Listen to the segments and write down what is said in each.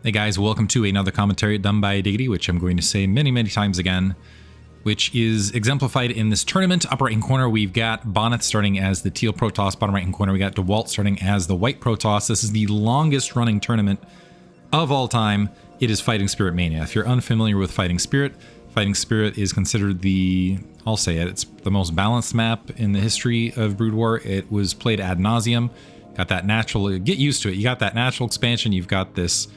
Hey guys, welcome to another commentary done by Diggity, which I'm going to say many, many times again, which is exemplified in this tournament. Upper right-hand corner, we've got Bonyth starting as the teal Protoss. Bottom right-hand corner, we got Dewalt starting as the white Protoss. This is the longest running tournament of all time. It is Fighting Spirit Mania. If you're unfamiliar with Fighting Spirit is considered I'll say it, it's the most balanced map in the history of Brood War. It was played ad nauseum. Got that natural, get used to it. You got that natural expansion. You've got this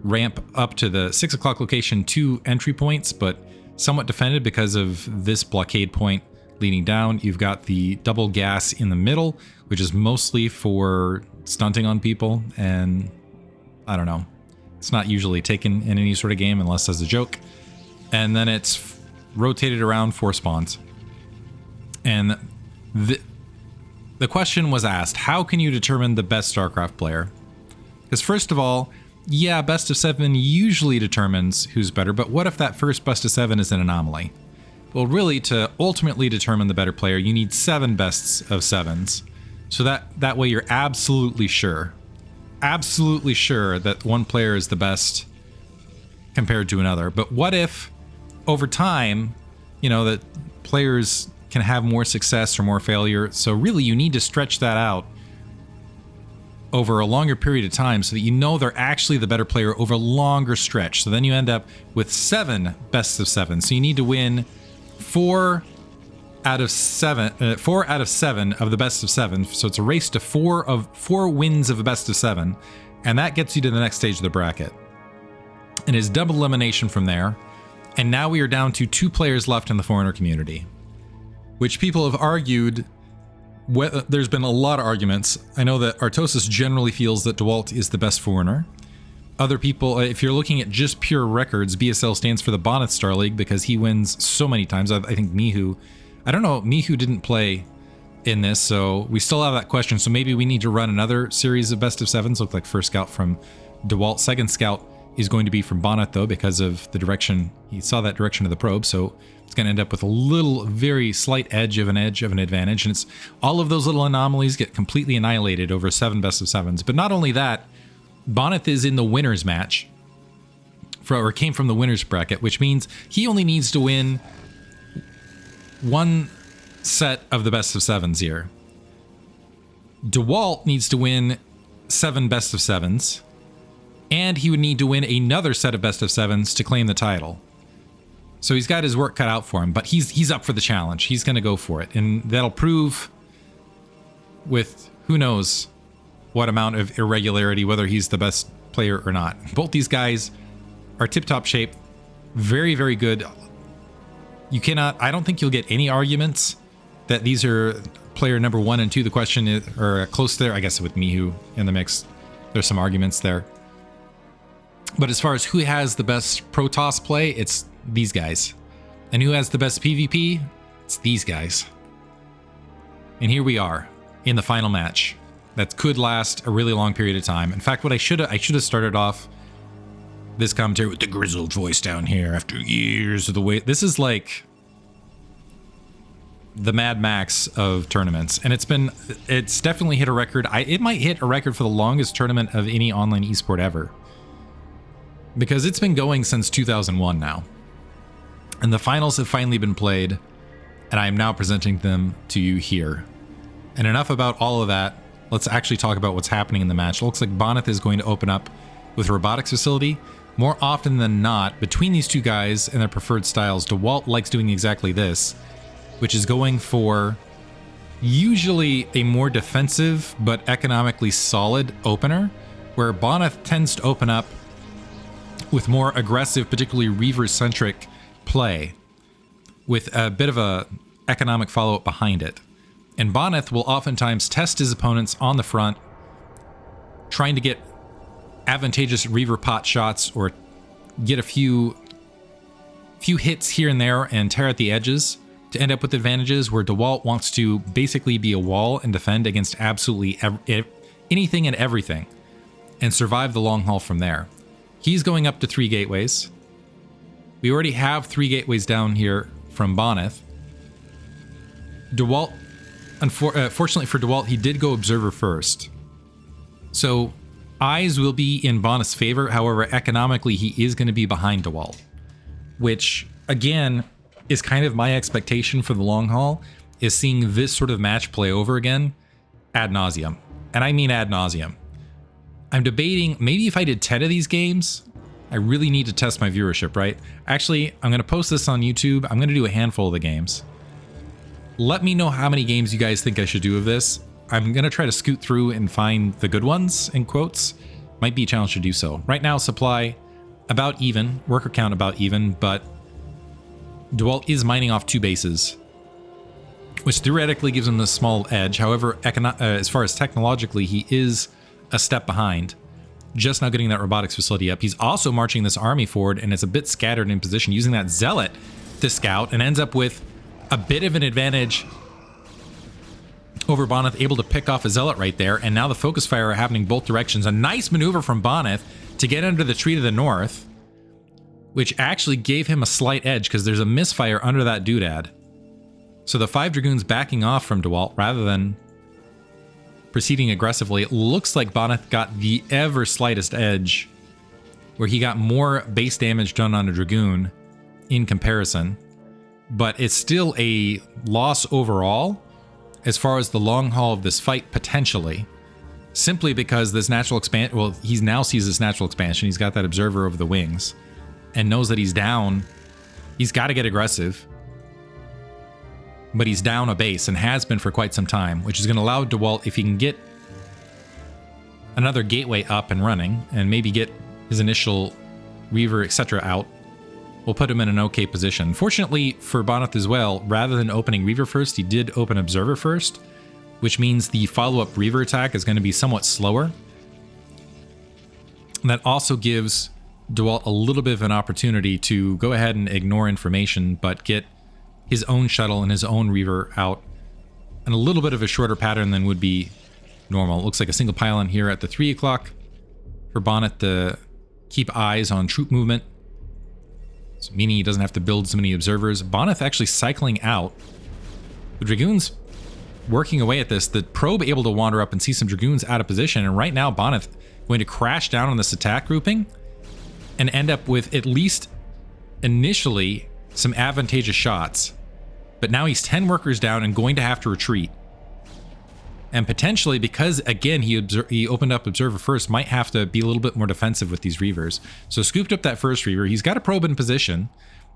ramp up to the 6 o'clock location, 2 entry points, but somewhat defended because of this blockade point leading down. You've got the double gas in the middle, which is mostly for stunting on people, and I don't know, it's not usually taken in any sort of game unless as a joke. And then it's rotated around for spawns. And the question was asked, how can you determine the best StarCraft player? Because first of all, yeah, best of 7 usually determines who's better, but what if that first best of 7 is an anomaly? Well, really, to ultimately determine the better player, you need 7 bests of 7s. So that way you're absolutely sure that one player is the best compared to another. But what if, over time, you know, that players can have more success or more failure? So really, you need to stretch that out over a longer period of time so that you know they're actually the better player over a longer stretch. So then you end up with 7 bests of 7. So you need to win 4 out of 7 of the best of 7. So it's a race to 4 wins of a best of 7, and that gets you to the next stage of the bracket. And it's double elimination from there. And now we are down to 2 players left in the foreigner community, which people have argued. There's been a lot of arguments. I know that Artosis generally feels that Dewalt is the best foreigner. Other people, if you're looking at just pure records, BSL stands for the Bonyth Star League because he wins so many times. I think Mihu, I don't know, Mihu didn't play in this, so we still have that question. So maybe we need to run another series of best of 7s. Look like first scout from Dewalt. Second scout is going to be from Bonyth, though, because of the direction. He saw that direction of the probe, so it's going to end up with a little, very slight edge of an advantage. And it's all of those little anomalies get completely annihilated over 7 best of 7s. But not only that, Bonyth is in the winner's match, or came from the winner's bracket, which means he only needs to win 1 set of the best of 7s here. Dewalt needs to win 7 best of 7s, and he would need to win another set of best of 7s to claim the title. So he's got his work cut out for him, but he's up for the challenge. He's going to go for it, and that'll prove with who knows what amount of irregularity whether he's the best player or not. Both these guys are tip-top shape, very, very good. You cannot, I don't think you'll get any arguments that these are player number 1 and 2. The question is, or close there, I guess with Mihu in the mix, there's some arguments there. But as far as who has the best Protoss play, it's these guys. And who has the best PvP? It's these guys. And here we are in the final match that could last a really long period of time. In fact, what I should have started off this commentary with the grizzled voice down here after years of the wait. This is like the Mad Max of tournaments, and it's definitely hit a record. It might hit a record for the longest tournament of any online esport ever, because it's been going since 2001 now. And the finals have finally been played, and I am now presenting them to you here. And enough about all of that. Let's actually talk about what's happening in the match. It looks like Bonyth is going to open up with a robotics facility. More often than not, between these two guys and their preferred styles, Dewalt likes doing exactly this, which is going for usually a more defensive but economically solid opener, where Bonyth tends to open up with more aggressive, particularly Reaver-centric play, with a bit of a economic follow-up behind it. And Bonyth will oftentimes test his opponents on the front, trying to get advantageous Reaver pot shots or get a few hits here and there and tear at the edges to end up with advantages, where Dewalt wants to basically be a wall and defend against absolutely anything and everything and survive the long haul from there. He's going up to 3 gateways. We already have 3 gateways down here from Bonyth. Dewalt, fortunately for Dewalt, he did go observer first. So eyes will be in Bonyth's favor. However, economically, he is going to be behind Dewalt, which, again, is kind of my expectation for the long haul, is seeing this sort of match play over again ad nauseum. And I mean ad nauseum. I'm debating, maybe if I did 10 of these games, I really need to test my viewership, right? Actually, I'm going to post this on YouTube. I'm going to do a handful of the games. Let me know how many games you guys think I should do of this. I'm going to try to scoot through and find the good ones, in quotes. Might be a challenge to do so. Right now, supply about even, worker count about even, but Dewalt is mining off 2 bases, which theoretically gives him a small edge. However, as far as technologically, he is a step behind. Just now getting that robotics facility up. He's also marching this army forward, and it's a bit scattered in position, using that zealot to scout, and ends up with a bit of an advantage over Bonyth, able to pick off a zealot right there. And now the focus fire are happening both directions. A nice maneuver from Bonyth to get under the tree to the north, which actually gave him a slight edge because there's a misfire under that doodad. So the 5 Dragoons backing off from Dewalt rather than proceeding aggressively. It looks like Bonyth got the ever slightest edge, where he got more base damage done on a Dragoon in comparison. But it's still a loss overall as far as the long haul of this fight, potentially. Simply because this natural expansion, well, he now sees this natural expansion. He's got that observer over the wings and knows that he's down. He's got to get aggressive. But he's down a base and has been for quite some time, which is going to allow Dewalt, if he can get another gateway up and running and maybe get his initial Reaver, etc. out, will put him in an okay position. Fortunately for Bonyth as well, rather than opening Reaver first, he did open Observer first, which means the follow-up Reaver attack is going to be somewhat slower. And that also gives Dewalt a little bit of an opportunity to go ahead and ignore information, but get his own shuttle and his own Reaver out in a little bit of a shorter pattern than would be normal. It looks like a single pylon here at the 3 o'clock for Bonyth to keep eyes on troop movement, so meaning he doesn't have to build so many observers. Bonyth actually cycling out. The Dragoons working away at this. The probe able to wander up and see some Dragoons out of position, and right now Bonyth going to crash down on this attack grouping and end up with, at least initially, some advantageous shots. But now he's 10 workers down and going to have to retreat. And potentially, because again he opened up Observer first, might have to be a little bit more defensive with these Reavers. So scooped up that first Reaver. He's got a probe in position.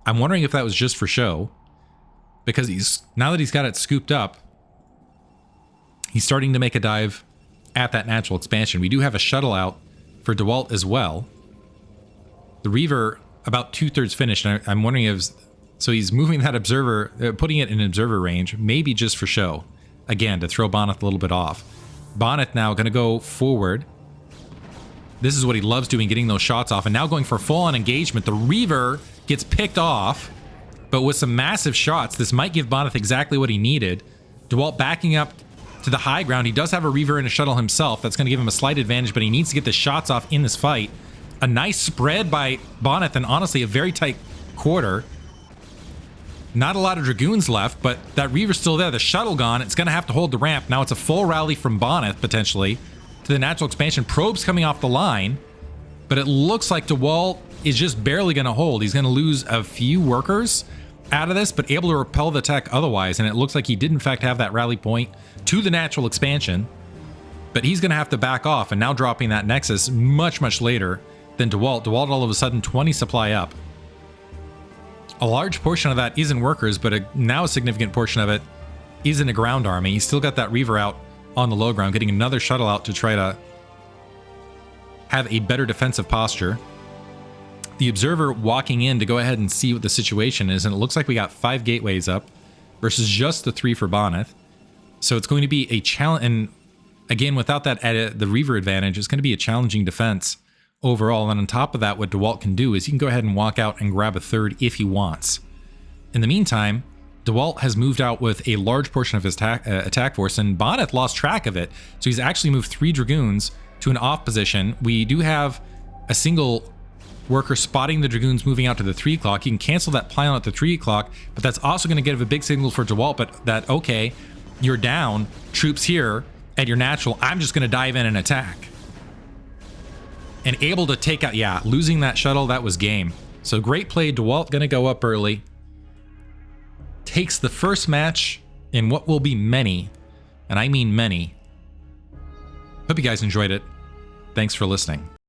I'm wondering if that was just for show, because now that he's got it scooped up, he's starting to make a dive at that natural expansion. We do have a shuttle out for Dewalt as well. The Reaver about 2/3 finished. And I'm wondering if, so he's moving that observer, putting it in observer range, maybe just for show. Again, to throw Bonyth a little bit off. Bonyth now going to go forward. This is what he loves doing, getting those shots off, and now going for full-on engagement. The Reaver gets picked off, but with some massive shots, this might give Bonyth exactly what he needed. Dewalt backing up to the high ground. He does have a Reaver and a shuttle himself. That's going to give him a slight advantage, but he needs to get the shots off in this fight. A nice spread by Bonyth, and honestly, a very tight quarter. Not a lot of Dragoons left, but that Reaver's still there. The shuttle gone. It's going to have to hold the ramp. Now it's a full rally from Bonyth, potentially, to the natural expansion. Probes coming off the line, but it looks like Dewalt is just barely going to hold. He's going to lose a few workers out of this, but able to repel the attack otherwise, and it looks like he did in fact have that rally point to the natural expansion, but he's going to have to back off, and now dropping that Nexus much, much later than Dewalt. Dewalt all of a sudden 20 supply up. A large portion of that is in workers, but now a significant portion of it is in a ground army. He's still got that Reaver out on the low ground, getting another shuttle out to try to have a better defensive posture. The observer walking in to go ahead and see what the situation is, and it looks like we got 5 gateways up versus just the 3 for Bonyth. So it's going to be a challenge, and again, without that the Reaver advantage, it's going to be a challenging defense overall. And on top of that, what Dewalt can do is he can go ahead and walk out and grab a 3rd if he wants. In the meantime, Dewalt has moved out with a large portion of his attack force, and Bonyth lost track of it. So he's actually moved 3 Dragoons to an off position. We do have a single worker spotting the Dragoons moving out to the 3 o'clock. He can cancel that pylon at the 3 o'clock, but that's also going to give a big signal for Dewalt, but that, okay, you're down, troops here at your natural, I'm just going to dive in and attack. and able to take out, yeah, losing that shuttle, that was game. So great play. Dewalt gonna go up early. Takes the first match in what will be many, and I mean many. Hope you guys enjoyed it. Thanks for listening.